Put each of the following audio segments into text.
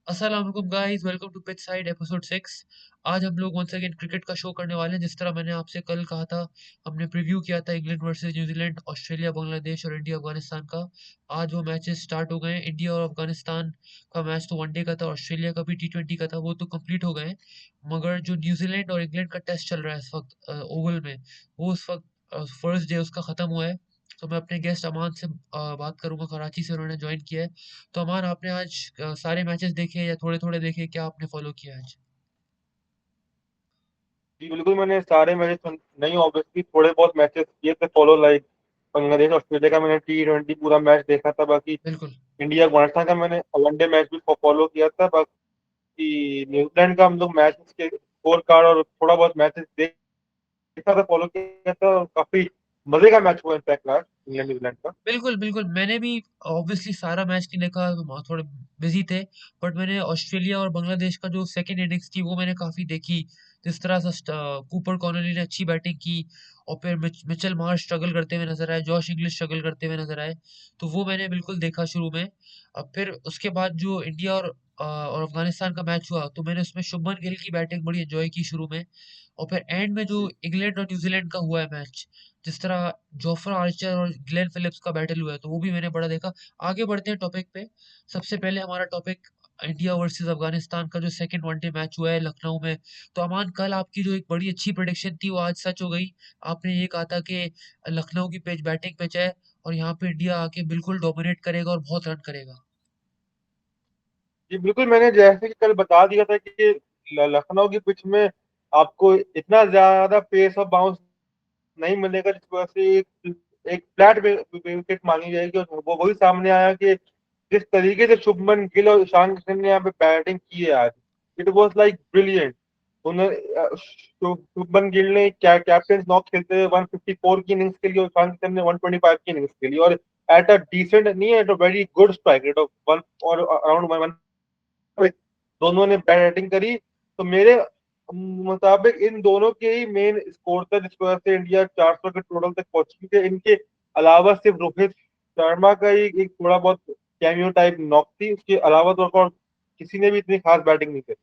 अस्सलाम वालेकुम guys, welcome to pitch side episode 6। आज हम लोग वंस अगेन क्रिकेट का शो करने वाले हैं। जिस तरह मैंने आपसे कल कहा था, हमने प्रीव्यू किया था England versus New Zealand, Australia Bangladesh और इंडिया अफगानिस्तान का। आज वो मैचेस स्टार्ट हो गए हैं। इंडिया और अफगानिस्तान का मैच तो वनडे का था, ऑस्ट्रेलिया का भी टी20 का था, वो तो कंप्लीट हो गए हैं। मगर जो न्यूजीलैंड और इंग्लैंड का टेस्ट चल रहा है इस वक्त ओवल में, वो उस वक्त फर्स्ट डे उसका खत्म हुआ है। तो मैं अपने गेस्ट अमान से बात करूंगा, कराची से उन्होंने ज्वाइन किया है। तो अमान, आपने आज सारे मैचेस देखे या थोड़े थोड़े देखे? क्या आपने फॉलो किया आज? जी बिल्कुल, मैंने सारे मैचेस नहीं, ऑब्वियसली थोड़े बहुत मैचेस किए थे फॉलो, लाइक बांग्लादेश ऑस्ट्रेलिया का मैंने T20 पूरा मैच देखा था। बाकी बिल्कुल। इंडिया अफगानिस्तान का मैंने वनडे मैच भी फॉलो किया था। बाकी न्यूजीलैंड का हम लोग मैचेस के स्कोर कार्ड और थोड़ा बहुत मैचेस देखा था, फॉलो किया था। और काफी मजे का मैच हुआ इनफैक्ट लास्ट इंग्लैंड न्यूजीलैंड का। बिल्कुल, बिल्कुल। मैंने भी ऑब्वियसली सारा मैच नहीं देखा, थोड़े बिज़ी थे। बट मैंने ऑस्ट्रेलिया और बांग्लादेश का जो सेकंड इनिंग्स थी, वो मैंने काफ़ी देखी। जिस तरह से कूपर कॉनली ने अच्छी बैटिंग की और फिर मिचेल मार्श स्ट्रगल करते हुए नज़र आए, जॉश इंग्लिश स्ट्रगल करते हुए नज़र आए। तो वो मैंने बिल्कुल देखा शुरू में। फिर उसके बाद जो इंडिया और अफ़गानिस्तान का मैच हुआ, तो मैंने उसमें शुभमन गिल की बैटिंग बड़ी एन्जॉय की शुरू में। और फिर एंड में जो जी इंग्लैंड और न्यूज़ीलैंड का हुआ है मैच, जिस तरह जोफ्रा आर्चर और ग्लेन फिलिप्स का बैटल हुआ है, तो वो भी मैंने बड़ा देखा। आगे बढ़ते हैं टॉपिक पे। सबसे पहले हमारा टॉपिक इंडिया वर्सेस अफगानिस्तान का जो सेकंड वनडे मैच हुआ है लखनऊ में। तो अमान, कल आपकी जो एक बड़ी अच्छी प्रेडिक्शन थी, वो आज सच हो गई। आपने ये कहा था कि लखनऊ की पिच बैटिंग पिच है और यहाँ पे इंडिया आके बिल्कुल डोमिनेट करेगा और बहुत रन करेगा। जी बिल्कुल, मैंने जैसे कि कल बता दिया था कि लखनऊ की पिच में आपको इतना ज्यादा पेस और बाउंस नहीं मिलेगा, जिस वजह से एक फ्लैट विकेट मांगी जाएगी। और वो वही सामने आया कि जिस तरीके से शुभमन गिल और ईशान किशन ने यहाँ पे बैटिंग की है आज, इट वाज लाइक ब्रिलियंट। उन्होंने शुभमन गिल ने कैप्टन नॉक खेलते हुए 154 की इनिंग्स के लिए और ईशान किशन ने 125 की इनिंग्स के लिए, और एट अ डिसेंट नहीं, at a very good strike rate of one और अराउंड दोनों ने बैटिंग करी। तो मेरे मुताबिक इन दोनों के ही मेन स्कोर था, जिस वजह से इंडिया 400 के टोटल तक पहुंची थी। इनके अलावा सिर्फ रोहित शर्मा का ही एक थोड़ा बहुत कैमियो टाइप नॉक थी, उसके अलावा तो और किसी ने भी इतनी खास बैटिंग नहीं करी।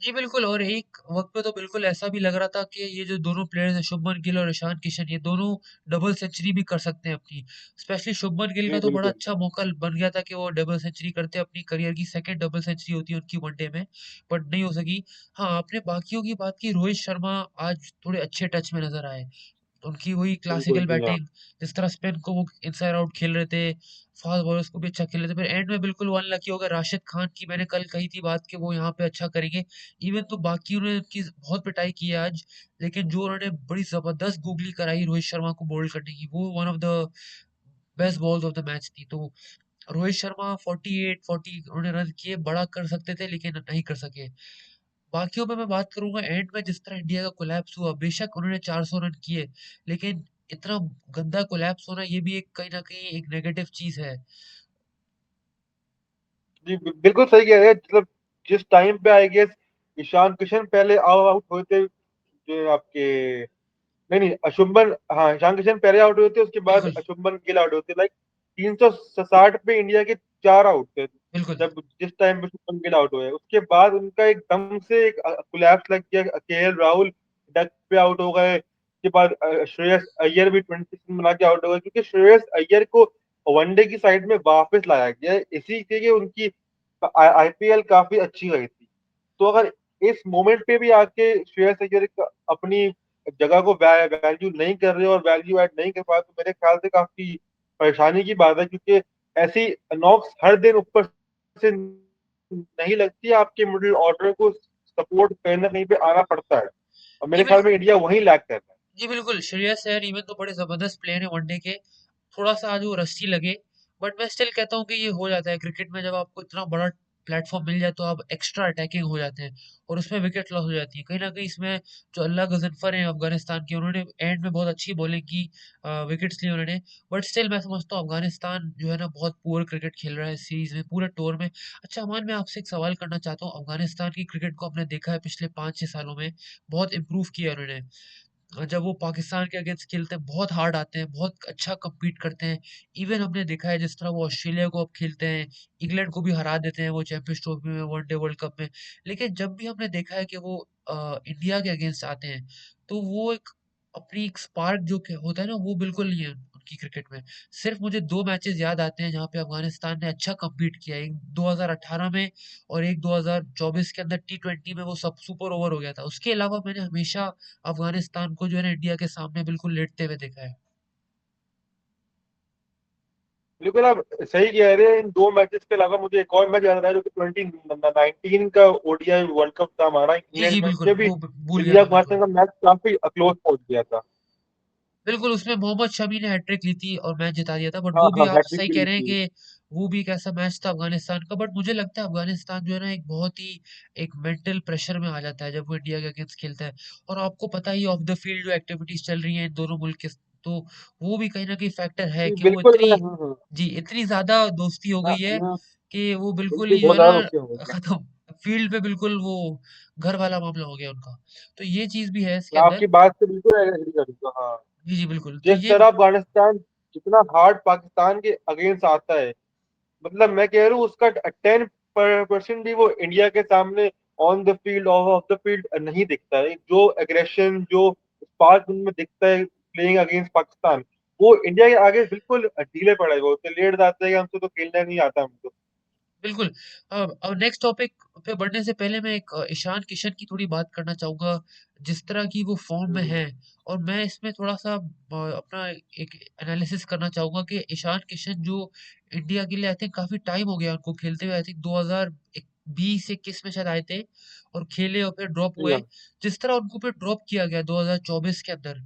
जी बिल्कुल। और एक वक्त पे तो बिल्कुल ऐसा भी लग रहा था कि ये जो दोनों प्लेयर्स हैं, शुभमन गिल और ईशान किशन, ये दोनों डबल सेंचुरी भी कर सकते हैं अपनी। स्पेशली शुभमन गिल का जी तो बड़ा बिल्कुल। अच्छा मौका बन गया था कि वो डबल सेंचुरी करते, अपनी करियर की सेकंड डबल सेंचुरी होती है उनकी वनडे में, बट नहीं हो सकी। हाँ, आपने बाकियों की बात की। रोहित शर्मा आज थोड़े अच्छे टच में नजर आए। उनकी वही बिल्कुल क्लासिकल जी हाँ। बैटिंग, जिस तरह स्पिन को वो इनसाइड आउट खेल रहे थे, फास्ट बॉलर्स को भी अच्छा खेल रहे थे। फिर एंड में बिल्कुल वो अनलकी हो गए। राशिद खान की मैंने कल कही थी बात कि वो यहाँ पे अच्छा करेंगे। इवन तो बाकियों ने उनकी बहुत पिटाई की है आज, लेकिन जो उन्होंने बड़ी जबरदस्त गूगली कराई रोहित शर्मा को बोल्ड करने की, वो one of the best balls of the match थी। तो रोहित शर्मा 48-40 उन्होंने रन किए, बड़ा कर सकते थे लेकिन नहीं कर सके। बाकियों में मैं बात करूंगा, एंड में जिस तरह इंडिया का कोलैप्स हुआ, बेशक उन्होंने 400 रन किए, लेकिन इतना गंदा कोलैप्स होना, ये भी एक कहीं ना कहीं एक नेगेटिव चीज है। जी बिल्कुल सही कह रहे हैं। मतलब जिस टाइम पे आई गेस ईशान किशन पहले आउट हुए थे, जो आपके नहीं नहीं अशुभमन, हाँ ईशान किशन पहले आउट हुए थे, उसके बाद बिल्कुल, अशुभमन गिल आउट हुए थे। लाइक 360 पे इंडिया के 4 आउट थे बिल्कुल। जब जिस टाइम पे शुभमन गिल आउट हुए। उसके बाद उनका एकदम से एक कोलैप्स लग गया। KL राहुल डक पे आउट हो गए। उसके बाद श्रेयस अय्यर भी 26 रन बना के आउट हो गए, क्योंकि श्रेयस अय्यर को वनडे की साइड में वापस लाया गया है, इसी के लिए उनकी IPL काफी अच्छी गई थी। तो अगर इस मोमेंट पे भी आके श्रेयस अय्यर अपनी जगह को वैल्यू नहीं कर रहे और वैल्यू ऐड नहीं कर पाए, तो मेरे ख्याल से काफी परेशानी की बात है। क्योंकि ऐसी नॉक्स हर दिन ऊपर से नहीं लगती, आपके मिडिल ऑर्डर को सपोर्ट कहीं ना कहीं पे आना पड़ता है, और जी मेरे ख्याल बिल्कुल। में इंडिया वहीं लैग कर रहा है। जी बिल्कुल, श्रेयस अय्यर इवन तो बड़े जबरदस्त प्लेयर हैं वनडे के। थोड़ा सा आज वो रस्टी लगे, बट मैं स्टिल कहता हूँ कि ये हो जाता है क्रिकेट में। जब आपको इतना बड़ा प्लेटफॉर्म मिल जाए तो आप एक्स्ट्रा अटैकिंग हो जाते हैं और उसमें विकेट लॉस हो जाती है कहीं ना कहीं। इसमें जो अल्लाह गजनफर हैं अफगानिस्तान के, उन्होंने एंड में बहुत अच्छी बॉलिंग की, विकेट्स लिए उन्होंने। बट स्टिल मैं समझता हूँ अफगानिस्तान जो है ना, बहुत पुअर क्रिकेट खेल रहा है इस सीरीज में, पूरे टूर में। अच्छा अमान, मैं आपसे एक सवाल करना चाहता हूँ। अफगानिस्तान की क्रिकेट को आपने देखा है पिछले 5-6 सालों में, बहुत इंप्रूव किया उन्होंने। जब वो पाकिस्तान के अगेंस्ट खेलते हैं बहुत हार्ड आते हैं, बहुत अच्छा compete करते हैं। इवन हमने देखा है जिस तरह वो ऑस्ट्रेलिया को अब खेलते हैं, इंग्लैंड को भी हरा देते हैं वो चैंपियंस ट्रॉफी में, वनडे वर्ल्ड कप में। लेकिन जब भी हमने देखा है कि वो इंडिया के अगेंस्ट आते हैं, तो वो एक अपनी एक स्पार्क जो होता है ना, वो बिल्कुल नहीं है उनकी क्रिकेट में। सिर्फ मुझे 2 मैचेस याद आते हैं जहाँ पे अफगानिस्तान ने अच्छा compete किया, एक 2018 में और एक 2024 के अंदर T20 में वो सब सुपर ओवर हो गया था। उसके अलावा मैंने हमेशा अफगानिस्तान को जो है ना इंडिया के सामने बिल्कुल लेटते हुए देखा है। बिल्कुल आप सही कह रहे हैं। इन 2 मैचेस के अलावा मुझे एक और मैच याद आ रहा है जो कि 2019 का ओडीआई वर्ल्ड कप था हमारा जी, इंग्लैंड जी, में, बिल्कुल, उसमें भी वो भूल गया इंडिया मैं पाकिस्तान बिल्कुल। का मैच काफी क्लोज पहुंच गया था। बिल्कुल, उसमें मोहम्मद शमी ने हैट्रिक ली थी और मैच जिता दिया था। बट हाँ वो भी हाँ, आप हैट्रिक सही भी कह ली रहे हैं थी। कि वो भी एक ऐसा मैच था अफ़गानिस्तान का। बट मुझे लगता है अफ़गानिस्तान जो है ना एक बहुत ही एक मेंटल प्रेशर में आ जाता है जब वो इंडिया के अगेंस्ट खेलता है। और आपको पता ही ऑफ द फील्ड जो एक्टिविटीज़ चल रही हैं इन दोनों मुल्क के, तो वो भी कहीं न कहीं फैक्टर है जी कि वो बिल्कुल। इतनी, जी, इतनी ज़्यादा दोस्ती हो गई है हाँ, कि वो बिल्कुल बिल्कुल ही जो बहुत है ज्यादा ना मुश्किल हो गया। खत्म, फील्ड पे बिल्कुल वो घर वाला मामला हो गया उनका। तो ये चीज़ भी है इसके मैं अंदर। आपकी बात से बिल्कुल एग्री करूंगा। हाँ, जी, जी, बिल्कुल। तो जिस ये तरह अफगानिस्तान जितना हार्ड पाकिस्तान के अगेंस्ट आता है, मतलब मैं कह रहा हूँ उसका 10% भी वो इंडिया के सामने on the field of the field नहीं दिखता है। जो एग्रेशन, जो स्पार्क उनमें दिखता है प्लेइंग अगेंस्ट पाकिस्तान, वो इंडिया के आगे बिल्कुल ढीले पड़े, वो तो लेट जाते हैं कि हमसे तो खेलना नहीं आता हमको। बिल्कुल। अब नेक्स्ट टॉपिक पे बढ़ने से पहले मैं एक ईशान किशन की थोड़ी बात करना चाहूँगा, जिस तरह की वो फ़ॉर्म में हम्म, हैं। और मैं इसमें थोड़ा-सा अपना एक एनालिसिस करना चाहूँगा कि ईशान किशन जो इंडिया के लिए आई थिंक काफ़ी टाइम हो गया उनको खेलते हुए, आई थिंक 2020-21 में शायद आए थे और खेले और फिर ड्रॉप जी हुए। हाँ। जिस तरह उनको फिर ड्रॉप किया गया 2024 के अंदर,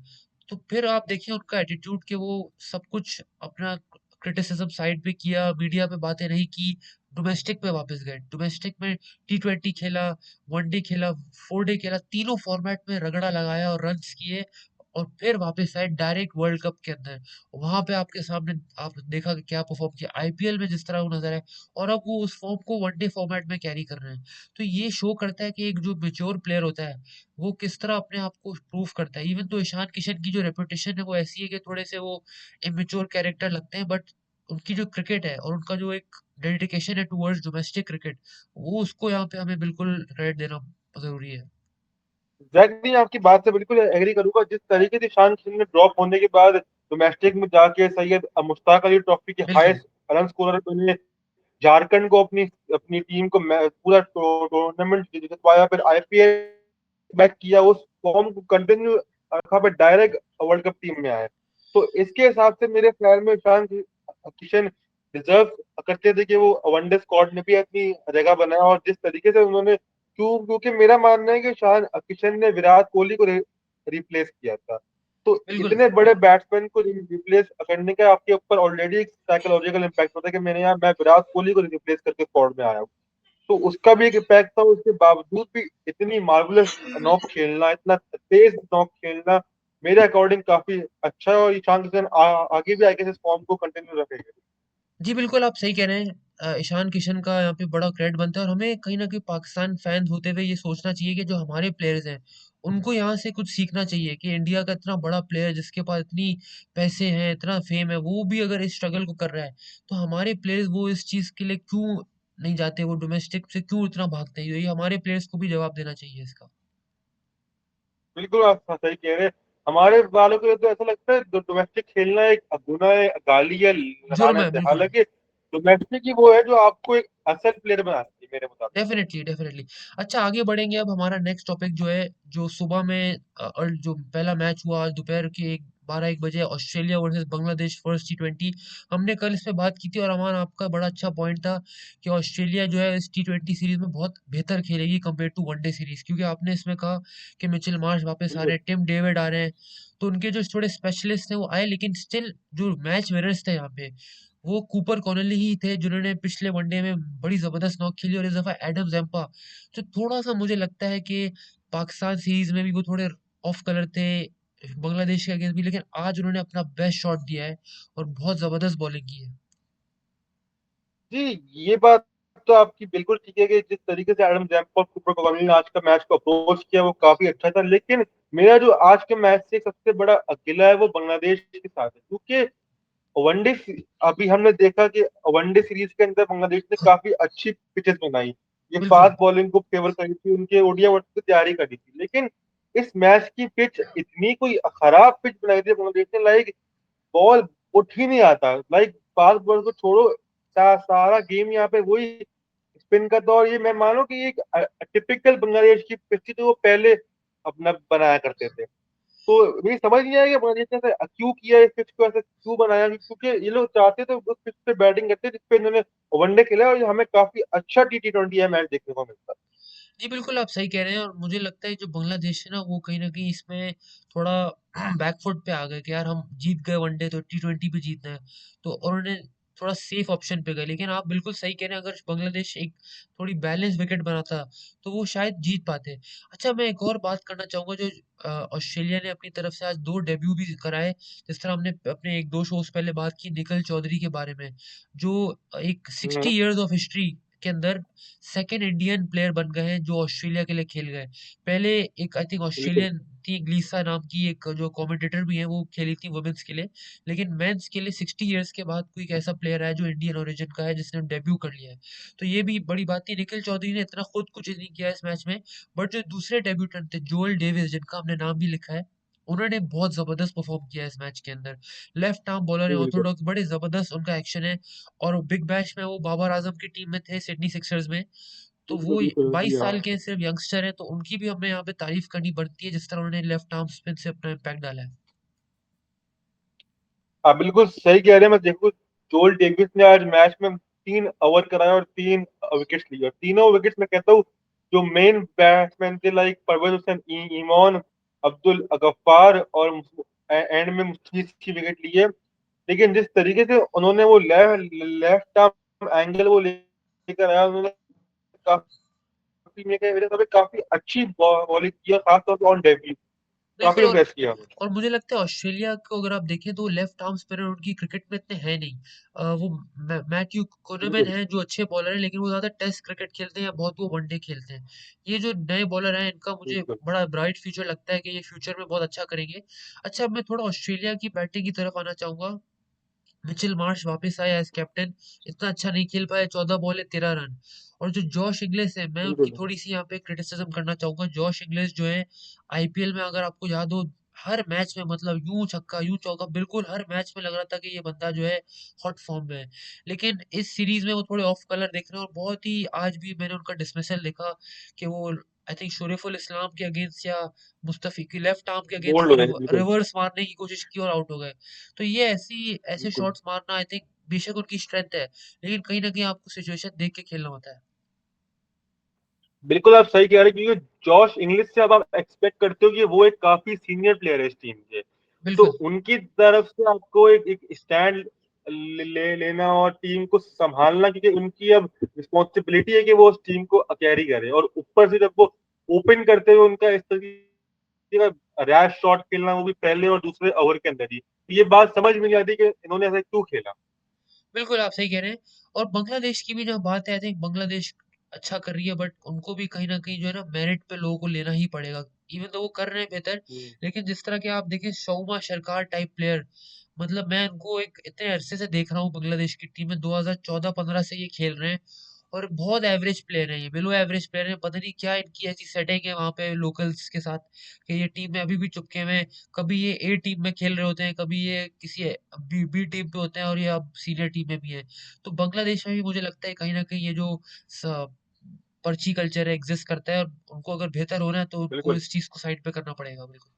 तो फिर आप देखिए उनका एटीट्यूड कि वो सब कुछ अपना क्रिटिसिज़्म साइड पे किया, मीडिया पे बातें नहीं की, डोमेस्टिक पे वापस गए। डोमेस्टिक में T20 खेला, वनडे खेला, फोरडे खेला, तीनों फॉर्मेट में रगड़ा लगाया और रन्स किए और फिर वापस आए डायरेक्ट वर्ल्ड कप के अंदर। वहाँ पे आपके सामने आप देखा कि क्या परफॉर्म किया। आईपीएल में जिस तरह वो नज़र आए और अब वो उस फॉर्म को वनडे फॉर्मेट में कैरी कर रहे हैं। तो ये शो करता है कि एक जो मैच्योर प्लेयर होता है, वो किस तरह अपने आप को प्रूव करता है। इवन तो ईशान किशन की जो रेपुटेशन है वो ऐसी है कि थोड़े से वो इमेच्योर कैरेक्टर लगते हैं, बट उनकी जो क्रिकेट है और उनका जो एक डेडिकेशन है टुवर्ड्स डोमेस्टिक क्रिकेट, वो उसको यहाँ पे हमें बिल्कुल क्रेडिट देना ज़रूरी है। एग्जैक्टली, आपकी बात से बिल्कुल एग्री करूंगा। जिस तरीके से ईशान किशन ने ड्रॉप होने के बाद डोमेस्टिक में जाके सैयद मुश्ताक अली ट्रॉफी के बिल्कुल, हाईएस्ट रन स्कोरर बने, झारखंड को अपनी अपनी टीम को पूरा टूर्नामेंट जितवाया, फिर आईपीएल बैक किया, उस फॉर्म को कंटिन्यू रखा, फिर डायरेक्ट वर्ल्ड कप टीम में आए। तो इसके हिसाब से मेरे ख्याल में ईशान किशन डिजर्व करते थे कि वो वनडे स्क्वाड में भी अपनी जगह बनाया। और जिस तरीके से उन्होंने, क्योंकि मेरा मानना है कि ईशान किशन ने विराट कोहली को रिप्लेस किया था। तो बिल्कुल। इतने बड़े बैट्समैन को रिप्लेस करने का आपके ऊपर ऑलरेडी एक साइकोलॉजिकल इम्पैक्ट होता है कि मैं विराट कोहली को रिप्लेस करके स्क्वाड में आया हूँ। तो उसका भी एक इम्पैक्ट था। उसके बावजूद भी इतनी मार्वलस नॉक खेलना, इतना तेज नॉक खेलना मेरे अकॉर्डिंग काफी अच्छा है। और ईशान किशन आगे भी आगे इस फॉर्म को कंटिन्यू रखेंगे। जी, बिल्कुल आप सही कह रहे हैं। ईशान किशन का यहाँ पे बड़ा क्रेडिट बनता है और हमें कहीं न कहीं पाकिस्तान फैन होते हुए ये सोचना चाहिए कि जो हमारे प्लेयर्स हैं, उनको यहाँ से कुछ सीखना चाहिए कि इंडिया का इतना बड़ा प्लेयर जिसके पास इतनी पैसे हैं, इतना फ़ेम है, वो भी अगर इस स्ट्रगल को कर रहा है, तो हमारे प्लेयर्स वो इस चीज़ के लिए क्यों नहीं जाते, वो डोमेस्टिक से क्यों इतना भागते हैं? ये हमारे प्लेयर्स को भी जवाब देना चाहिए इसका। बिल्कुल आप सही कह रहे हैं। हमारे वालों को तो ऐसा लगता है डोमेस्टिक खेलना एक गुनाह है, गाली है, जुर्म है, लानत है। बिल्कुल। हालांकि डोमेस्टिक ही वो है जो आपको एक असल प्लेयर बनाती है मेरे मुताबिक। Definitely, definitely. अच्छा, आगे बढ़ेंगे। अब हमारा नेक्स्ट टॉपिक जो है, जो सुबह में जो पहला मैच हुआ आज दोपहर के 12-1 बजे, Australia versus Bangladesh first T20। हमने कल इस पे बात की थी और अमान आपका बड़ा अच्छा पॉइंट था कि ऑस्ट्रेलिया जो है इस T20 सीरीज़ में बहुत बेहतर खेलेगी कंपेयर टू वनडे सीरीज़, क्योंकि आपने इसमें कहा कि मिचेल मार्श वापस आ बिल्कुल। रहे हैं, टिम डेविड आ रहे हैं, तो उनके जो थोड़े स्पेशलिस्ट हैं वो आए, लेकिन स्टिल जो मैच विनर्स थे यहाँ पे, वो कूपर कॉनली ही थे जिन्होंने पिछले वनडे में बड़ी ज़बरदस्त नॉक खेली और इस दफ़ा एडम ज़ैम्पा, जो थोड़ा-सा मुझे लगता है कि पाकिस्तान सीरीज़ में भी वो थोड़े ऑफ कलर थे, बांग्लादेश के अगेंस्ट भी, लेकिन आज उन्होंने अपना बेस्ट शॉट दिया है और बहुत ज़बरदस्त बॉलिंग की है। जी, ये बात तो आपकी बिल्कुल ठीक है कि जिस तरीके से एडम जैम्पा और कूपर कुपामिली ने आज का मैच को अप्रोच किया वो काफी अच्छा था, लेकिन मेरा जो आज के मैच से सबसे बड़ा गिला है वो बांग्लादेश के साथ है, क्योंकि वनडे अभी हमने देखा कि वनडे सीरीज के अंदर बांग्लादेश ने काफी अच्छी पिचेस बनाई, ये बिल्कुल। फास्ट बॉलिंग को फेवर करी थी, उनके ओडीआई वर्ल्ड की तैयारी करी थी, लेकिन इस मैच की पिच इतनी कोई खराब पिच बनाई थी बांग्लादेश ने, लाइक बॉल उठ ही नहीं आता, लाइक फास्ट बॉल को छोड़ो, सारा गेम यहाँ पे वही स्पिन का दौर, ये मैं मानो कि ये एक टिपिकल बांग्लादेश की पिच थी जो वो पहले अपना बनाया करते थे। तो मुझे समझ नहीं आया कि बांग्लादेश ने ऐसा क्यों किया, इस पिच को ऐसा क्यों बनाया, क्योंकि ये लोग चाहते थे उस पिच पे बैटिंग करते जिसपे इन्होंने वनडे खेला और हमें काफी अच्छा T20 मैच देखने को मिलता। जी, बिल्कुल आप सही कह रहे हैं और मुझे लगता है जो बांग्लादेश है ना वो कहीं न कहीं इसमें थोड़ा बैकफुट पे आ गए कि यार हम जीत गए वनडे तो टी20 भी जीतना है। तो और उन्होंने थोड़ा सेफ ऑप्शन पे गए। लेकिन आप बिल्कुल सही कह रहे हैं, अगर बांग्लादेश एक थोड़ी बैलेंस विकेट बनाता तो वो शायद जीत पाते। अच्छा, मैं एक और बात करना चाहूँगा जो ऑस्ट्रेलिया ने अपनी तरफ से आज 2 डेब्यू भी कराए। जिस तरह हमने अपने 1-2 शोज़ पहले बात की निखिल चौधरी के बारे में, जो एक 60 हम्म। इयर्स ऑफ हिस्ट्री के अंदर सेकंड इंडियन प्लेयर बन गए हैं जो ऑस्ट्रेलिया के लिए खेल गए। पहले एक आई थिंक बिल्कुल ऑस्ट्रेलियन थी ग्लीसा नाम की एक जो कमेंटेटर भी है वो खेली थी वुमेन्स के लिए। लेकिन मेंस के लिए 60 इयर्स के बाद कोई एक ऐसा प्लेयर है जो इंडियन ओरिजिन का है जिसने डेब्यू कर लिया है। तो ये भी बड़ी बात थी। निखिल चौधरी ने इतना खुद कुछ नहीं किया इस मैच में, बट जो दूसरे डेब्यूटेंट थे जोएल डेविस जिनका हमने नाम भी लिखा है, उन्होंने बहुत जबरदस्त परफॉर्म किया इस मैच के अंदर। लेफ्ट आर्म बॉलर है बिल्कुल ऑर्थोडॉक्स, बड़े जबरदस्त उनका एक्शन है। और बिग बैश में वो बाबर आजम की टीम में थे सिडनी सिक्सर्स में। तो बिल्कुल वो बिल्कुल जी 22 हाँ। साल के सिर्फ यंगस्टर हैं, तो उनकी भी हमें यहाँ पे तारीफ करनी बनती है जिस तरह उन्होंने लेफ्ट आर्म स्पिन से अपना इम्पैक्ट डाला है। आप बिल्कुल सही कह रहे हैं। मैं देखो जोल डेविस ने आज मैच में 3 ओवर कराए और 3 विकेट्स लिए, और तीनों विकेट्स मैं कहता हूँ जो मेन बैट्समैन थे लाइक परवेज हुसैन, ईमान, अब्दुल गफ्फार और एंड में मुश्ताक की विकेट लिए। लेकिन जिस तरीके से उन्होंने वो लेफ्ट आर्म एंगल वो लेकर आया, उन्होंने काफी मेरे हिसाब से काफी अच्छी बॉलिंग किया, खासतौर पर ऑन डेब्यू काफी बिल्कुल। इम्प्रेस किया उन्होंने। और मुझे लगता है ऑस्ट्रेलिया को अगर आप देखें तो लेफ्ट आर्म स्पिनर उनकी क्रिकेट में इतने हैं नहीं। वो मैथ्यू कुनेमैन बिल्कुल है जो अच्छे बॉलर हैं, लेकिन वो ज्यादा टेस्ट क्रिकेट खेलते हैं या बहुत वो वनडे खेलते हैं। ये जो नए बॉलर हैं इनका मुझे बिल्कुल। बड़ा ब्राइट फ्यूचर लगता है कि ये फ्यूचर में बहुत अच्छा करेंगे। अच्छा, अब मैं थोड़ा ऑस्ट्रेलिया की बैटिंग की तरफ आना चाहूंगा। मिचेल मार्श वापस आया एज कैप्टन। इतना अच्छा नहीं खेल पाया, 14 बॉल 13 रन। और जो जॉश इंग्लिस है, मैं उनकी बिल्कुल थोड़ी सी यहाँ पे क्रिटिसिज्म करना चाहूंगा। जॉश इंग्लिस जो है आईपीएल में अगर आपको याद हो, हर मैच में मतलब यूं छक्का यूं चौका, बिल्कुल हर मैच में लग रहा था कि ये बंदा जो है हॉट फॉर्म में है। लेकिन इस सीरीज में वो थोड़े ऑफ कलर दिख रहे हैं और बहुत ही आज भी मैंने उनका डिसमिसल देखा कि वो आई थिंक शरीफुल इस्लाम के अगेंस्ट या मुस्तफी की लेफ्ट आर्म के अगेंस्ट बोल्ड वो हो गए बिल्कुल। रिवर्स मारने की कोशिश की और आउट हो गए। तो ये ऐसे बिल्कुल शॉट्स मारना आई थिंक बेशक उनकी स्ट्रेंथ है, लेकिन कहीं ना कहीं आपको सिचुएशन देख के खेलना होता है। बिल्कुल आप सही कह रहे हैं, क्योंकि जॉश इंग्लिश से अब आप एक्सपेक्ट करते हो कि वो एक काफी सीनियर प्लेयर है इस टीम के, तो बिल्कुल। उनकी तरफ से आपको एक स्टैंड लेना और टीम को संभालना, क्योंकि उनकी अब रिस्पॉन्सिबिलिटी है कि वो उस टीम को कैरी करे, और ऊपर से जब वो ओपन करते हुए उनका इस तरीके का रैश शॉट खेलना, वो भी पहले और दूसरे ओवर के अंदर ही, ये बात समझ में नहीं आती कि इन्होंने ऐसा क्यों खेला। बिल्कुल आप सही कह रहे हैं। और बांग्लादेश की भी जहाँ बात है, आई थिंक बांग्लादेश अच्छा कर रही है, बट उनको भी कहीं ना कहीं जो है ना मेरिट पे लोगों को लेना ही पड़ेगा। इवन तो वो कर रहे हैं बेहतर, हम्म। लेकिन जिस तरह के आप देखें शौमा सरकार टाइप प्लेयर, मतलब मैं उनको एक इतने अरसे से देख रहा हूँ बांग्लादेश की टीम में, 2014-15 से ये खेल रहे हैं। और बहुत एवरेज प्लेयर है, ये बिलो एवरेज प्लेयर है। पता नहीं क्या इनकी ऐसी सेटिंग है वहां पे लोकल्स के साथ कि ये टीम में अभी भी चुपके में, कभी ये ए टीम में खेल रहे होते हैं, कभी ये किसी बी टीम पे होते हैं और ये अब सीनियर टीम में भी है। तो बांग्लादेश में भी मुझे लगता है कहीं ना कहीं ये जो स- पर्ची कल्चर है एग्जिस्ट करता है, और उनको अगर बेहतर होना है तो उनको बिल्कुल इस चीज को साइड पे करना पड़ेगा। बिल्कुल।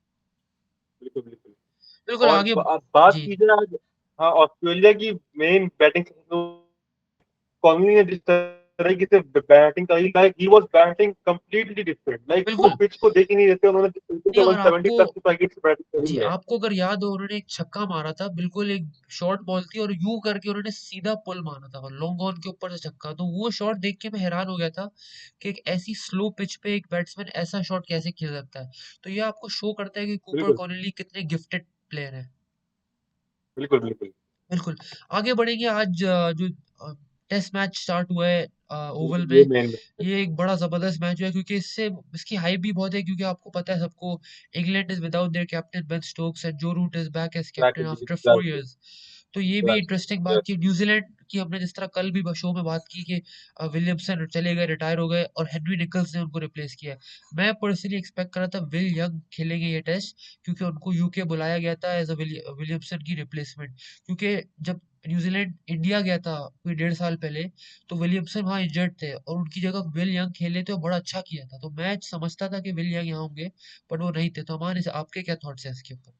बिल्कुल बिल्कुल। बिल्कुल और आगे। बात जी। की जाए आज, हाँ, ऑस्ट्रेलिया की मेन बैटिंग कॉन्वी ने जिस तरीके से बैटिंग करी, like he was batting completely different, like वो बिल्कुल। पिच को देख ही नहीं रहे थे, उन्होंने जिस तरीके से नहीं, और 170 आपको प्लस की टारगेट से बैटिंग जी, करी है। आपको अगर याद हो उन्होंने एक छक्का मारा था, बिल्कुल एक शॉर्ट बॉल थी और यूं करके उन्होंने सीधा पुल मारा था लॉन्ग ऑन के ऊपर से छक्का। तो वो शॉट देख के मैं हैरान हो गया था कि एक ऐसी स्लो पिच पे एक बैट्समैन ऐसा शॉट कैसे खेल सकता है। तो ये आपको शो करता है कि कूपर बिल्कुल कॉर्नली कितने गिफ्टेड प्लेयर है। बिल्कुल बिल्कुल। बिल्कुल। आगे बढ़ेंगे। आज जो टेस्ट मैच स्टार्ट हुआ है, ओवल ये में। मेन। ये एक बड़ा ज़बरदस्त मैच हुआ है क्योंकि इससे इसकी हाइप भी बहुत है क्योंकि आपको पता है सबको, England is without their captain Ben Stokes and Joe Root is back as captain after 4 years. तो ये भी इंटरेस्टिंग बात की न्यूज़ीलैंड की, हमने जिस तरह कल भी शो में बात की कि विलियमसन चले गए, रिटायर हो गए और हेनरी निकल्स ने उनको रिप्लेस किया है। मैं पर्सनली एक्सपेक्ट कर रहा था विल यंग खेलेंगे ये टेस्ट क्योंकि उनको यूके बुलाया गया था एज़ अ विलियमसन की रिप्लेसमेंट। क्योंकि जब न्यूज़ीलैंड इंडिया गया था कोई 1.5 साल पहले, तो विलियमसन वहाँ इंजर्ड थे और उनकी जगह विल यंग खेले थे और बड़ा अच्छा किया था। तो मैं समझता था कि विल यंग यहाँ होंगे, बट वो नहीं थे। तो हमारे आपके क्या थॉट्स हैं इसके ऊपर?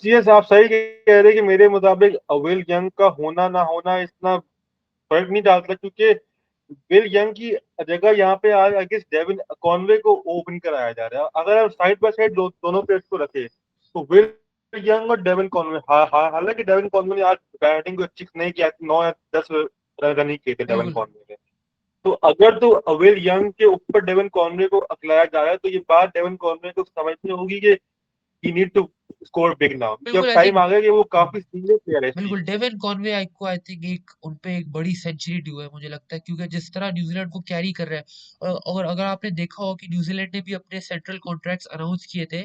जी यस, आप सही कह रहे हैं कि मेरे मुताबिक विल यंग का होना ना होना इतना फर्क नहीं डालता, क्योंकि विल यंग की जगह यहाँ पे आज आई गेस डेविन कॉनवे को ओपन कराया जा रहा है। अगर आप साइड बाय साइड दोनों प्लेयर्स को रखे तो विल यंग और डेविन कॉनवे, हालांकि डेविन कॉनवे ने आज बैटिंग को अच्छी नहीं किया, 9 या 10 रन ही किए थे डेविन बिल्कुल, कॉनवे ने। तो अगर तो विल यंग के ऊपर डेविन कॉनवे को अखिलाया जा रहा है, तो ये बात डेविन कॉनवे को समझनी होगी कि he need to score big now, क्योंकि अब बिल्कुल आई टाइम थिंक आ गया कि वो काफी सीनियर प्लेयर है इस टीम बिल्कुल, में। डेविन कॉनवे आई को आई थिंक एक उन पे एक बड़ी सेंचुरी ड्यू है मुझे लगता है, क्योंकि जिस तरह न्यूजीलैंड को कैरी कर रहा है। और अगर आपने देखा हो कि न्यूजीलैंड ने भी अपने सेंट्रल कॉन्ट्रैक्ट्स अनाउंस किए थे,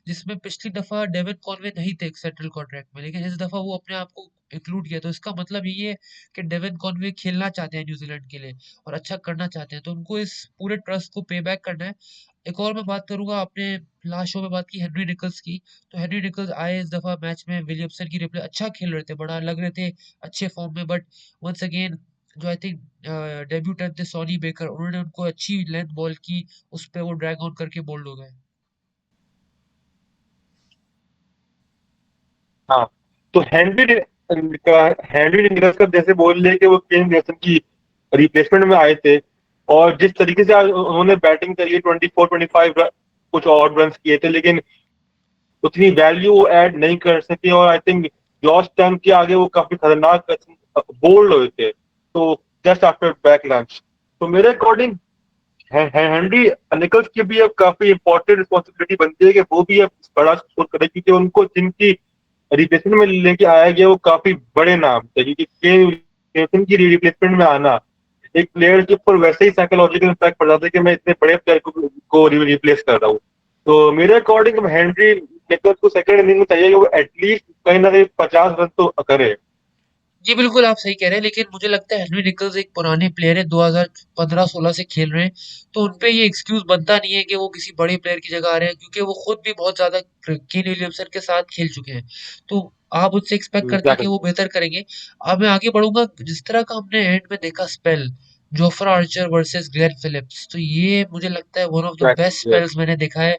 जिसमें पिछली दफा डेविन कॉनवे नहीं थे सेंट्रल कॉन्ट्रैक्ट में, लेकिन इस दफा वो अपने आप को इंक्लूड किया। तो इसका मतलब ये है कि डेविन कॉनवे खेलना चाहते हैं न्यूजीलैंड के लिए और अच्छा करना चाहते हैं, तो उनको इस पूरे ट्रस्ट को पे बैक करना है। एक और मैं बात करूंगा, आपने लास्ट शो में बात की हेनरी निकल्स की, तो हेनरी निकल्स आए इस दफा मैच में विलियमसन की रिप्ले अच्छा खेल रहे थे, बड़ा लग रहे थे अच्छे फॉर्म में, बट वंस अगेन जो आई थिंक डेब्यूटेंट थे सॉनी बेकर, उन्होंने उनको अच्छी लेंथ बॉल की, उस पे वो ड्रैग ऑन करके बोल्ड हो गए। हाँ, तो हेनरी निकलकर जैसे बोल रहे कि वो केन विलियमसन की रिप्लेसमेंट में आए थे, और जिस तरीके से आज उन्होंने बैटिंग करी है, 24-25 कुछ और रन किए थे, लेकिन उतनी वैल्यू ऐड नहीं कर सके, और आई थिंक जॉस टर्न के आगे वो काफी खतरनाक बोल्ड हुए थे, तो जस्ट आफ्टर बैक लंच। तो मेरे अकॉर्डिंग हेनरी निकल्स की भी अब काफी इंपॉर्टेंट रिस्पॉन्सिबिलिटी बनती है कि वो भी अब बड़ा स्कोर करे, क्योंकि उनको जिनकी रिप्लेसमेंट में लेके आया गया वो काफी बड़े नाम थे, क्योंकि केन विलियमसन की रिप्लेसमेंट में आना एक प्लेयर के ऊपर वैसे ही साइकोलॉजिकल इम्पैक्ट पड़ जाता है कि मैं इतने बड़े प्लेयर को रिप्लेस कर रहा हूँ। तो मेरे अकॉर्डिंग हेनरी निकल्स को सेकंड इनिंग में चाहिए कि वो एटलीस्ट कहीं ना कहीं 50 रन तो करे। जी बिल्कुल, आप सही कह रहे हैं, लेकिन मुझे लगता है हेनरी निकल्स एक पुराने प्लेयर है, 2015-16 से खेल रहे हैं, तो उनपे ये एक्सक्यूज बनता नहीं है कि वो किसी बड़े प्लेयर की जगह आ रहे हैं, क्योंकि वो खुद भी बहुत ज्यादा केन विलियमसन के साथ खेल चुके हैं। तो आप उनसे एक्सपेक्ट करते हैं कि एग्जैक्टली। वो बेहतर करेंगे। अब मैं आगे बढ़ूंगा, जिस तरह का हमने एंड में देखा spell, Jofra Archer versus Glenn Phillips, तो ये मुझे लगता है one of the best exactly yes. Spells मैंने देखा है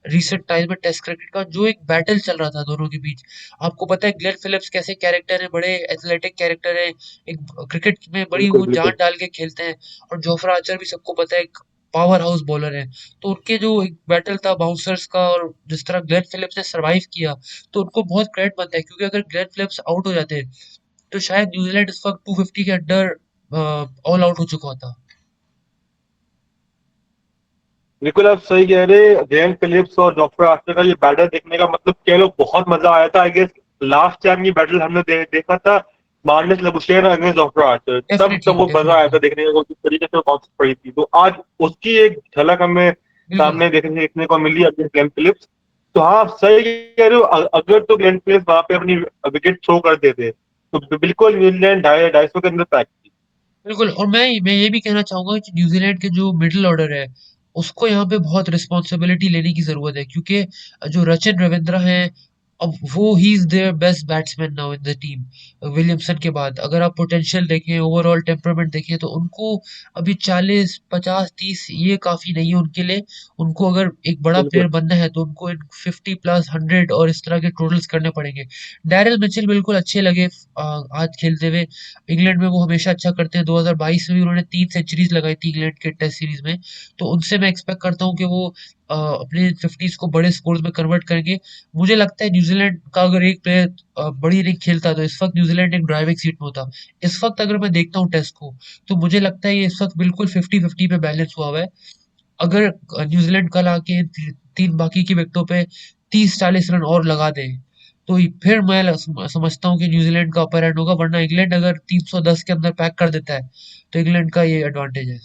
रिसेंट टाइम में टेस्ट क्रिकेट का। जो एक बैटल चल रहा था दोनों के बीच, आपको पता है ग्लेन फिलिप्स कैसे कैरेक्टर है, बड़े एथलेटिक कैरेक्टर है, एक क्रिकेट में बड़ी बिल्कुल वो जान बिल्कुल। डाल के खेलते हैं। और जोफ्रा आर्चर भी सबको पता है एक पावर हाउस बॉलर है। तो उनके जो एक बैटल था बाउंसर्स का, और जिस तरह ग्लेन फिलिप्स ने सरवाइव किया, तो उनको बहुत क्रेडिट बनता है, क्योंकि अगर ग्लेन फिलिप्स आउट हो जाते तो शायद न्यूजीलैंड इस वक्त 250 के अंडर ऑल आउट हो चुका होता। बिल्कुल आप सही कह रहे हैं। ग्लेन फिलिप्स और जॉफ्रे आर्चर का ये बैटल देखने का मतलब कह लो बहुत मजा आया था। आई गेस लास्ट टाइम ये बैटल हमने देखा था Marnus Labuschagne against Geoffrey Archer, तब डेफिनेटली वो मजा आया डेफिनेटली। था देखने का, किस तरीके से बाउंस पड़ी थी। तो आज उसकी एक झलक हमें बिल्कुल सामने देखने को मिली अगेंस्ट ग्लेन फिलिप्स। तो हाँ, आप सही कह रहे हो। अगर तो ग्लेन फिलिप्स वहां पे अपनी विकेट थ्रो कर देते तो बिल्कुल न्यूजीलैंड 250 के अंदर पैक थी। बिल्कुल, और मैं ये भी कहना चाहूंगा कि न्यूजीलैंड के जो मिडिल ऑर्डर है, उसको यहाँ पे बहुत रिस्पॉन्सिबिलिटी लेने की जरूरत है, क्योंकि जो रचिन रविंद्रा है, अब वो he is their best batsman now in the team Williamson के बाद। अगर आप पोटेंशियल देखें, ओवरऑल टेम्परामेंट देखें, तो उनको अभी 40 50 30 ये काफी नहीं है उनके लिए। उनको अगर एक बड़ा बिल्कुल प्लेयर बनना है तो उनको 50 प्लस 100 और इस तरह के टोटल्स करने पड़ेंगे। डैरिल मिचेल बिल्कुल अच्छे लगे आज खेलते हुए। इंग्लैंड में वो हमेशा अच्छा करते हैं, 2022 में भी उन्होंने 3 सेंचुरीज लगाई थी इंग्लैंड के टेस्ट सीरीज में। तो उनसे मैं एक्सपेक्ट करता हूँ कि वो अपने 50s को बड़े स्कोर्स में कन्वर्ट करेंगे। मुझे लगता है न्यूजीलैंड का अगर एक प्लेयर बड़ी इनिंग खेलता तो इस वक्त न्यूजीलैंड एक ड्राइविंग सीट में होता। इस वक्त अगर मैं देखता हूँ टेस्ट को, तो मुझे लगता है ये इस वक्त बिल्कुल 50-50 पे बैलेंस हुआ हुआ है। अगर न्यूजीलैंड कल आके तीन बाकी की विकेटों पे 30-40 रन और लगा दे, तो फिर मैं समझता हूँ कि न्यूजीलैंड का अपर हैंड होगा, वरना इंग्लैंड अगर 310 के अंदर पैक कर देता है तो इंग्लैंड का ये एडवांटेज है।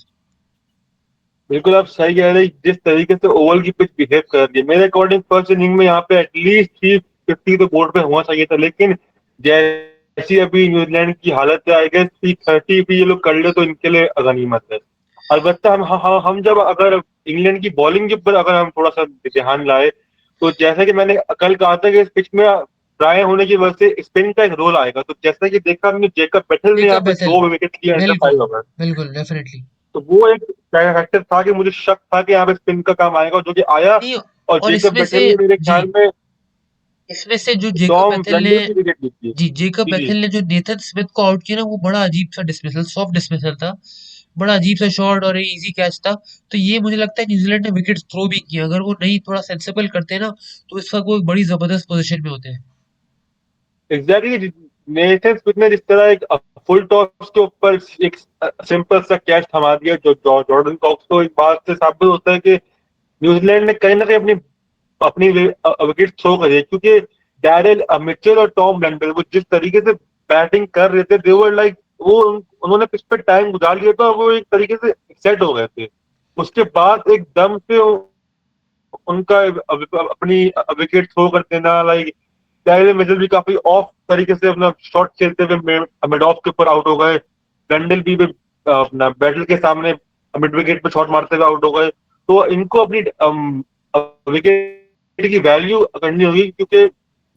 बिल्कुल आप सही कह रहे हैं। जिस तरीके से ओवल की पिच बिहेव कर रही है, मेरे अकॉर्डिंग फर्स्ट इनिंग में यहाँ पे एटलीस्ट 350 तो बोर्ड पे होना चाहिए था, लेकिन जैसी अभी न्यूजीलैंड की हालत है, आई गेस 330 भी ये लोग कर ले तो इनके लिए गनीमत है। अलबत्ता हम जब अगर इंग्लैंड की बॉलिंग के ऊपर अगर हम थोड़ा सा ध्यान लाए, तो जैसा कि मैंने कल कहा था कि इस पिच में ड्राई होने की वजह से स्पिन का एक रोल आएगा, तो जैसा कि देखा हमने जेकब बैटल ने यहाँ जेकब पे बेथेल, 2 विकेट लिया अंडर बिल्कुल 5 ओवर। बिल्कुल डेफिनेटली। तो वो एक फैक्टर था कि मुझे शक था कि यहाँ पे स्पिन का काम आएगा, जो कि आया। नहीं, और और जेकब इसमें से बेथेल ने मेरे जी, ख्याल में इसमें से जो जेकब टॉम बेथेल ने लंडन की विकेट ली थी। जी, जेकब जी जी। बेथेल ने जो नेथन स्मिथ को आउट किया ना, वो बड़ा अजीब सा डिसमिसल, सॉफ्ट डिसमिसल था। बड़ा अजीब सा शॉट और इजी कैच था। तो ये मुझे लगता है न्यूजीलैंड ने विकेट थ्रो भी किया, अगर वो नहीं थोड़ा सेंसिबल करते ना तो इस वक्त वो एक बड़ी जबरदस्त पोजीशन में होते हैं। एग्जैक्टली। नेथन स्मिथ ने जिस तरह एक फुल टॉस के ऊपर एक सिंपल सा कैच थमा दिया, जो जॉर्डन कॉक्स, को इस बात से साबित होता है कि न्यूजीलैंड ने कहीं ना कहीं अपनी अपनी विकेट थ्रो करी है, क्योंकि डैरेल मिचेल और टॉम लैंडल वो जिस तरीके से बैटिंग कर रहे थे, देवर लाइक वो उन्होंने पिच पे टाइम गुजार लिया था, वो एक तरीके से सेट हो गए थे। उसके बाद एकदम से उनका अपनी विकेट थ्रो कर देना, लाइक डैरेल मिचेल भी काफी ऑफ तरीके से अपना शॉट खेलते हुए मिड ऑफ के ऊपर आउट हो गए। लैंडल भी अपना बैटल के सामने मिड विकेट पे शॉट मारते हुए आउट हो गए। तो इनको अपनी विकेट की वैल्यू करनी होगी, क्योंकि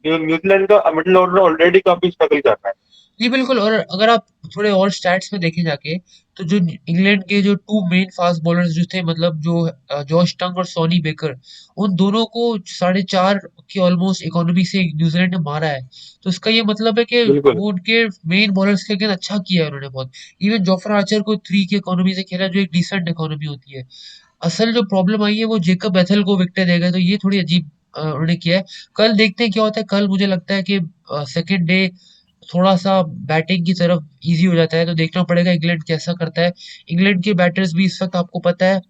न्यूजीलैंड का मिडिल ऑर्डर ऑलरेडी काफी स्ट्रगल कर रहा है। जी बिल्कुल, और अगर आप थोड़े और स्टैट्स में देखें जाके, तो जो इंग्लैंड के जो टू मेन फास्ट बॉलर्स जो थे, मतलब जो जॉश टंग और सोनी बेकर, उन दोनों को 4.5 की ऑलमोस्ट इकोनॉमी से न्यूजीलैंड ने मारा है। तो इसका ये मतलब है कि बिल्कुल वो उनके मेन बॉलर्स के अगेंस्ट अच्छा किया है उन्होंने बहुत। इवन जोफ्रा आर्चर को 3 की इकोनॉमी से खेला, जो एक डिसेंट इकोनॉमी होती है। असल जो प्रॉब्लम आई है वो जेकब बेथेल को विकेट दे गए, तो ये थोड़ी अजीब उन्होंने किया है। कल देखते हैं क्या होता है। कल मुझे लगता है कि सेकंड डे थोड़ा सा बैटिंग की तरफ इजी हो जाता है, तो देखना पड़ेगा इंग्लैंड कैसा करता है। इंग्लैंड के बैटर्स भी इस वक्त आपको पता है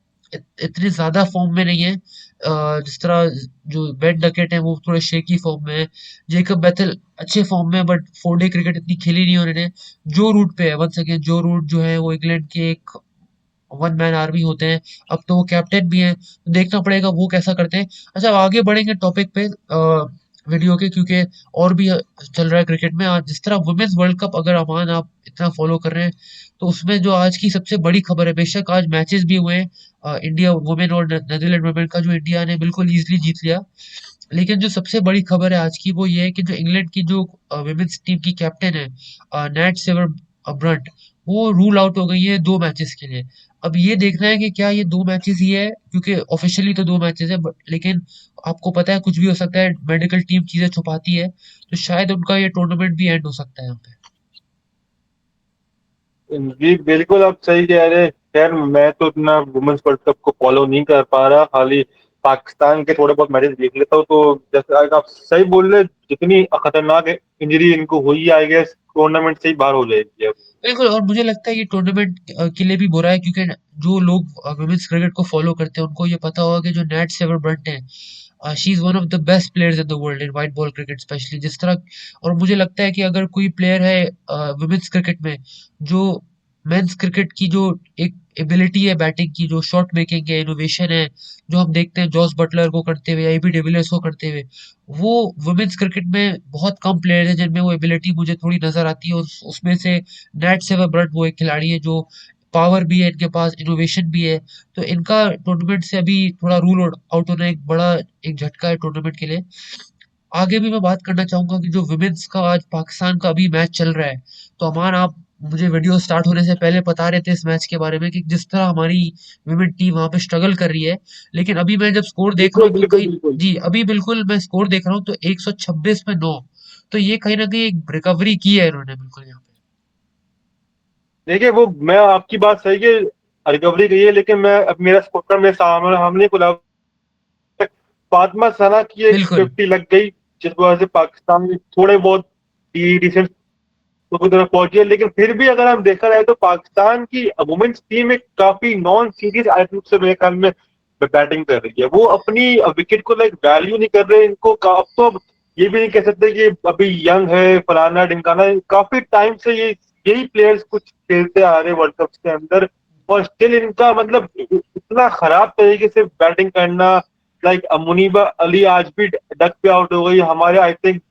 इतने ज्यादा फॉर्म में नहीं है। जिस तरह जो बेन डकेट है वो थोड़े शेकी फॉर्म में है। जेकब बेथेल अच्छे फॉर्म में, बट 4 डे क्रिकेट इतनी खेली नहीं उन्होंने। जो रूट पे है, वन सेकेंड, जो रूट जो है वो इंग्लैंड के एक वन मैन आर्मी होते हैं। अब तो वो कैप्टन भी हैं, तो देखना पड़ेगा वो कैसा करते हैं। अच्छा, आगे बढ़ेंगे टॉपिक पे वीडियो के, क्योंकि और भी चल रहा है क्रिकेट में आज। जिस तरह वुमेन्स वर्ल्ड कप अगर अमान आप इतना फॉलो कर रहे हैं, तो उसमें जो आज की सबसे बड़ी खबर है, बेशक आज मैचेस भी हुए हैं इंडिया वुमेन और नेदरलैंड वुमेन का, जो इंडिया ने बिल्कुल इजीली जीत लिया। लेकिन जो सबसे बड़ी खबर है आज की वो ये है कि जो इंग्लैंड की जो विमेन्स टीम की कैप्टन है नैट सेवर ब्रंट, वो रूल आउट हो गई है 2 मैचेस के लिए। अब ये देखना है कि क्या ये 2 मैचेस ही है, क्योंकि ऑफिशियली तो 2 मैचेस है, बट लेकिन आपको पता है कुछ भी हो सकता है, मेडिकल टीम चीजें छुपाती है, तो शायद उनका ये टूर्नामेंट भी एंड हो सकता है यहाँ पे। जी बिल्कुल आप सही कह रहे हैं। खैर मैं तो इतना वुमेन्स वर्ल्ड कप को फॉलो नहीं कर पा रहा, खाली पाकिस्तान के थोड़े बहुत मैचेस देख लेता हूँ। तो जैसे आज आप सही बोल रहे हैं, जितनी खतरनाक इंजरी इनको हुई, आई गेस टूर्नामेंट से ही बाहर हो जाएगी अब। बिल्कुल, और मुझे लगता है ये टूर्नामेंट के लिए भी बुरा है, क्योंकि जो लोग वुमेन्स क्रिकेट को फॉलो करते हैं उनको ये पता होगा कि जो नैट सेवर ब्रंट है, she is one of the best players in the world in white ball cricket specially. जिस तरह, और मुझे लगता है कि अगर कोई प्लेयर है वुमेन्स क्रिकेट में जो मेंस क्रिकेट की जो एक एबिलिटी है बैटिंग की, जो शॉट मेकिंग है, इनोवेशन है, जो हम देखते हैं जॉस बटलर को करते हुए, एबी डिविलियर्स को करते हुए, वो वुमेन्स क्रिकेट में बहुत कम प्लेयर हैं जिनमें वो एबिलिटी मुझे थोड़ी नजर आती है। उसमें से नैट सेवर ब्रंट वो एक खिलाड़ी है जो पावर भी है इनके पास, इनोवेशन भी है। तो इनका टूर्नामेंट से अभी थोड़ा रूल आउट होना एक बड़ा एक झटका है टूर्नामेंट के लिए। आगे भी मैं बात करना चाहूंगा कि जो विमेन्स का आज पाकिस्तान का अभी मैच चल रहा है, तो अमान आप मुझे वीडियो स्टार्ट होने से पहले बता रहे थे इस मैच के बारे में कि जिस तरह हमारी विमेन टीम वहां पे स्ट्रगल कर रही है। लेकिन अभी मैं जब स्कोर देख रहा बिल्कुल हूँ तो बिल्कुल कहीं, बिल्कुल। जी अभी बिल्कुल मैं स्कोर देख रहा हूँ तो 126 में 9, तो ये कहीं ना कहीं एक रिकवरी की है इन्होंने बिल्कुल यहाँ पे। देखिए वो मैं आपकी बात सही है, रिकवरी गई है, लेकिन मैं अब मेरा स्कोर मेरे सामने हमने खुला। फातिमा सना की एक बिल्कुल 50 लग गई, जिस वजह से पाकिस्तान में थोड़े बहुत डिसेंट की तरफ पहुंची है। लेकिन फिर भी अगर हम देखा जाए तो पाकिस्तान की वुमेन्स टीम एक काफी नॉन सीरियस एटीट्यूड से मेरे ख्याल में बैटिंग कर रही है। वो अपनी विकेट को लाइक वैल्यू नहीं कर रहे। इनको अब तो ये भी नहीं कह सकते कि अभी यंग है फलाना ढिमकाना, काफी टाइम से ये यही प्लेयर्स कुछ खेलते आ रहे वर्ल्ड कप के अंदर, और स्टिल इनका मतलब इतना खराब तरीके से बैटिंग करना। लाइक मुनीबा अली आज भी डक पे आउट हो गई हमारे, आई थिंक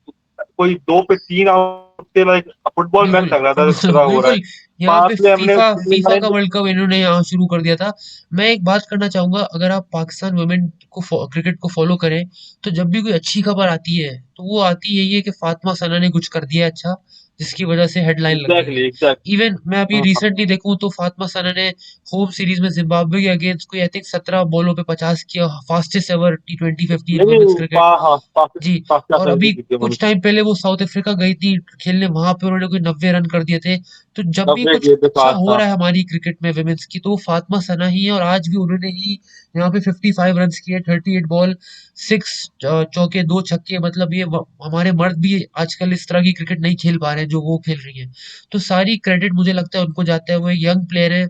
कोई 2 पे 3 आउट थे, लाइक फुटबॉल मैच बिल्कुल, लग रहा था इस तरह हो रहा है। बिल्कुल, यहाँ बाद पे में हमने फीफा फीफा का 29 वर्ल्ड कप इन्होंने यहाँ शुरू कर दिया था। मैं एक बात करना चाहूँगा, अगर आप पाकिस्तान वुमेन को क्रिकेट को फॉलो करें, तो जब भी कोई अच्छी खबर आती है, तो वो आती यही है कि फातिमा सना ने कुछ कर दिया है अच्छा, जिसकी वजह से हेडलाइन लग गई है। Exactly exact. इवन मैं अभी हाँ हाँ रिसेंटली हाँ। देखूँ तो फातिमा सना ने होम सीरीज में जिम्बाब्वे के अगेंस्ट कोई आई थिंक 17 बॉलों पे 50 किया, फास्टेस्ट एवर T20 50 इन नहीं वुमेन्स क्रिकेट। हाँ जी, और पाकिस्तान अभी जीती थी उन्होंने। कुछ टाइम पहले वो साउथ अफ्रीका गई थी खेलने, वहां पे उन्होंने कोई 90 रन कर दिए थे। तो जब भी 90 कुछ किए थे अच्छा साथ हो था। रहा है हमारी क्रिकेट में विमेंस की, तो वो फातिमा सना ही है, और आज भी उन्होंने ही यहाँ पे 55 रन किए, 38 बॉल, 6 चौके, 2 छक्के। मतलब ये हमारे मर्द भी आजकल इस तरह की क्रिकेट नहीं खेल पा रहे हैं जो वो खेल रही हैं। तो सारी क्रेडिट मुझे लगता है उनको जाता है, वो एक यंग प्लेयर है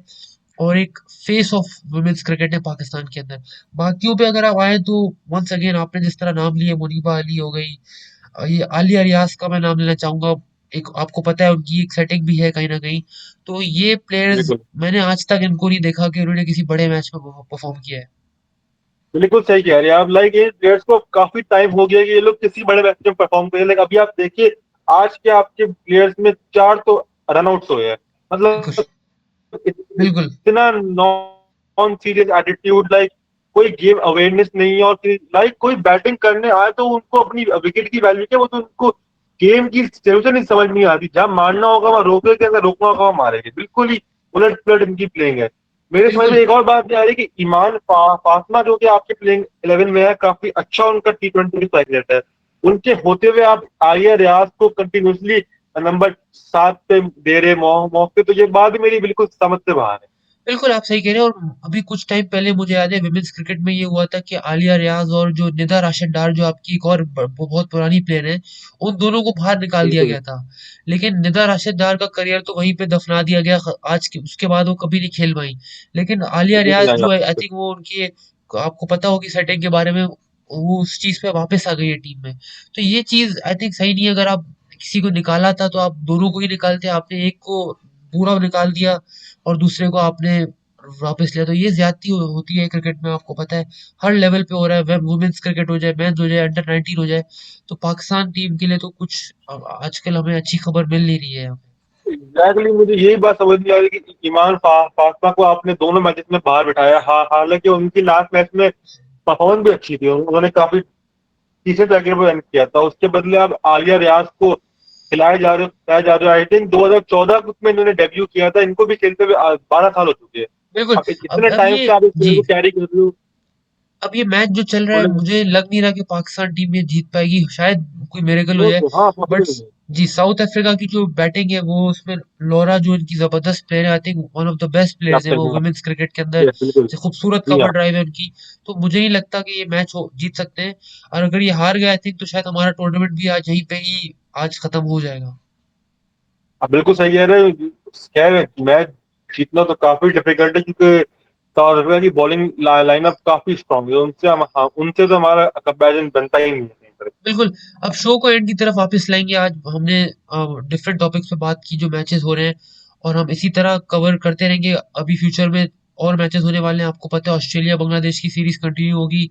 और एक फेस ऑफ वुमेन्स क्रिकेट है पाकिस्तान के अंदर। बाकियों पे अगर आप आए तो वंस अगेन आपने जिस तरह नाम लिए, मुनीबा अली हो गई, ये आलिया रियाज का मैं नाम लेना चाहूंगा। एक आपको पता है उनकी एक सेटिंग भी है कहीं ना कहीं। तो ये प्लेयर्स बिल्कुल मैंने आज तक इनको नहीं देखा कि उन्होंने किसी बड़े मैच में परफॉर्म किया है। बिल्कुल सही कह रहे हैं आप। लाइक ये प्लेयर्स को काफी टाइम हो गया कि ये लोग किसी बड़े मैच में परफॉर्म करें। लाइक अभी आप देखिए, आज के आपके प्लेयर्स में 4 तो रन आउट्स हुए हैं। बिल्कुल, मतलब बिल्कुल, इतना नॉन सीरियस एटीट्यूड, लाइक कोई गेम अवेयरनेस नहीं है, और लाइक कोई बैटिंग करने आए तो उनको अपनी विकेट की वैल्यू क्या, वो तो उनको गेम की सिचुएशन ही समझ नहीं आती। जहां मारना होगा वहां रोकेंगे, अगर रोकना होगा वहां मारेंगे। बिल्कुल ही उलट पुलट इनकी प्लेइंग है। मेरे समझ में बिल्कुल, एक और बात नहीं आ रही कि ईमान फातिमा जो कि आपके प्लेइंग 11 में है, काफी अच्छा उनका T20 स्ट्राइक रेट है। उनके होते हुए आप आलिया रियाज को कंटिन्यूसली नंबर 7 पे दे रहे मौके, तो ये बात भी मेरी बिल्कुल समझ से बाहर है। बिल्कुल आप सही कह रहे हैं। और अभी कुछ टाइम पहले मुझे याद है विमेंस क्रिकेट में ये हुआ था कि आलिया रियाज और जो निदा राशिद डार, जो आपकी एक और बहुत पुरानी प्लेयर है, उन दोनों को बाहर निकाल दिया बिल्कुल। गया था। लेकिन निदा राशिद डार का करियर तो वहीं पे दफना दिया गया। आज के उसके बाद वो कभी नहीं खेल पाई। लेकिन आलिया नहीं रियाज आया। जो है, आई थिंक वो उनकी आपको पता होगी सेटिंग के बारे में, वो उस चीज पे वापस आ गई है टीम में। तो ये चीज आई थिंक सही नहीं है। अगर आप किसी को निकाला था तो आप दोनों को ही निकालते, आपने एक को पूरा निकाल दिया और दूसरे को आपने वापस लिया। तो ये ज्यादती होती है क्रिकेट में, आपको पता है हर लेवल पे हो रहा है। वुमेन्स क्रिकेट हो जाए, मेंस हो जाए, अंडर 19 हो जाए। तो पाकिस्तान टीम के लिए तो कुछ आजकल हमें अच्छी खबर मिल नहीं रही है यहाँ पे। एग्जैक्टली मुझे यही बात समझ नहीं आ रही कि ईमान फातिमा को आपने दोनों मैचेस में बाहर बिठाया। हालांकि उनकी लास्ट मैच में परफॉर्मेंस भी अच्छी थी, उन्होंने काफी तीसरे पैकेट पर रन किया था। उसके बदले आप आलिया रियाज को खिलाए जा रहे हो। आई थिंक 2014 में इन्होंने डेब्यू किया था, इनको भी खेलते हुए 12 साल हो चुके हैं। बिल्कुल। अब इतने अब टाइम ये से आप इस प्लेयर जी, को कैरी कर रहे हो। अब ये मैच जो चल रहा है, बोले मुझे लग नहीं रहा कि पाकिस्तान टीम ये जीत पाएगी। शायद कोई मिरेकल हो वो जाए। तो हाँ बट पॉसिबल है। जी, साउथ अफ्रीका की जो बैटिंग है, वो उसमें लॉरा जो इनकी जबरदस्त प्लेयर है, I think one of the best players है कैप्टन वो है। वुमेन्स क्रिकेट के अंदर। यस बिल्कुल। जो खूबसूरत जी हाँ। कवर ड्राइव है उनकी। तो मुझे नहीं लगता कि ये मैच जीत सकते हैं। और अगर ये हार गए, आई थिंक तो शायद हमारा टूर्नामेंट भी आज यहीं पे ही आज खत्म हो जाएगा। आप बिल्कुल सही कह रहे हो। खैर मैच जीतना तो काफी डिफिकल्ट है, क्योंकि साउथ अफ्रीका की बॉलिंग लाइनअप काफी स्ट्रांग है। उनसे तो हमारा कंपैरिजन बनता ही नहीं है कहीं पर। बिल्कुल। अब शो को एंड की तरफ वापस लाएंगे। आज हमने डिफरेंट टॉपिक्स पे बात की, जो मैचेस हो रहे हैं, और हम इसी तरह कवर करते रहेंगे। अभी फ्यूचर में और मैचेस होने वाले हैं। आपको पता है ऑस्ट्रेलिया बांग्लादेश की सीरीज कंटिन्यू होगी,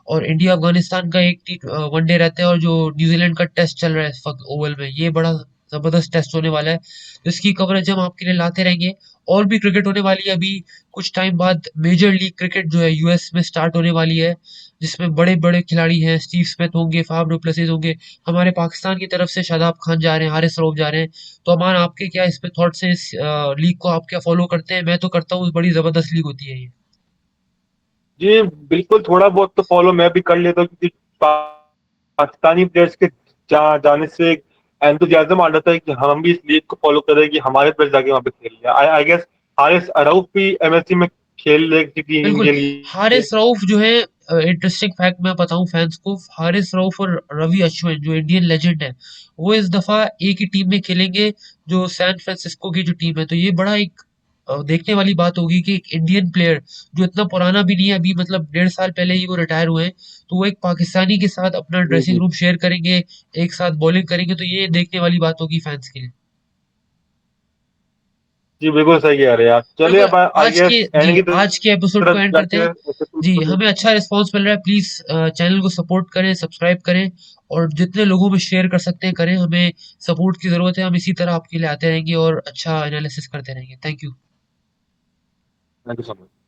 और इंडिया अफगानिस्तान का एक वनडे रहता है, और जो न्यूजीलैंड का टेस्ट चल रहा है इस वक्त ओवल में, ये बड़ा जबरदस्त टेस्ट होने वाला है। तो इसकी कवरेज हम आपके लिए लाते रहेंगे। और भी क्रिकेट होने वाली है। अभी कुछ टाइम बाद मेजर लीग क्रिकेट जो है यूएस में स्टार्ट होने वाली है, जिसमें बड़े बड़े खिलाड़ी हैं, स्टीव स्मिथ होंगे, फाफ डुप्लेसिस होंगे। हमारे पाकिस्तान की तरफ से शादाब खान जा रहे हैं, हारिस रऊफ जा रहे हैं। तो अमान, आपके क्या इस पे थॉट्स हैं? इस लीग को आप क्या फॉलो करते हैं? मैं तो करता हूँ, बड़ी जबरदस्त लीग होती है ये। जी बिल्कुल, थोड़ा बहुत तो फॉलो मैं भी कर लेता हूँ, क्योंकि पाकिस्तानी प्लेयर्स के जाने से एक एंथुजियाज्म आ जाता है कि हम भी इस लीग को फॉलो करें, कि हमारे प्लेयर्स जाके वहाँ पे खेल रहे हैं। आई गेस हारिस रऊफ भी एमएससी में खेल रहे किसी बिल्कुल। इंडियन लीग हारिस रऊफ जो है, इंटरेस्टिंग फैक्ट मैं बताऊं फैंस को, हारिस रऊफ और रवि अश्विन जो इंडियन लेजेंड है, वो इस दफा एक ही टीम में खेलेंगे, जो सैन फ्रांसिस्को की जो टीम है। तो ये बड़ा एक देखने वाली बात होगी कि एक इंडियन प्लेयर जो इतना पुराना भी नहीं है, अभी मतलब 1.5 साल पहले ही वो रिटायर हुए हैं, तो वो एक पाकिस्तानी के साथ अपना जी, ड्रेसिंग जी। रूम शेयर करेंगे, एक साथ बॉलिंग करेंगे, तो ये देखने वाली बात होगी फैंस के लिए। जी, बिल्कुल सही कह रहे हैं आप। तो चलिए कोई अब आई आज के गेस जी एंड की आज के एपिसोड को तरफ एंड करते जाते हैं। हैं। ओके, जी, बिल्कुल। हमें अच्छा रिस्पॉन्स मिल रहा है, प्लीज चैनल को सपोर्ट करें, सब्सक्राइब करें और जितने लोगों में शेयर कर सकते हैं करें। हमें सपोर्ट की जरूरत है, हम इसी तरह आपके लिए आते रहेंगे और अच्छा एनालिसिस करते रहेंगे। Thank you. Thank you so much.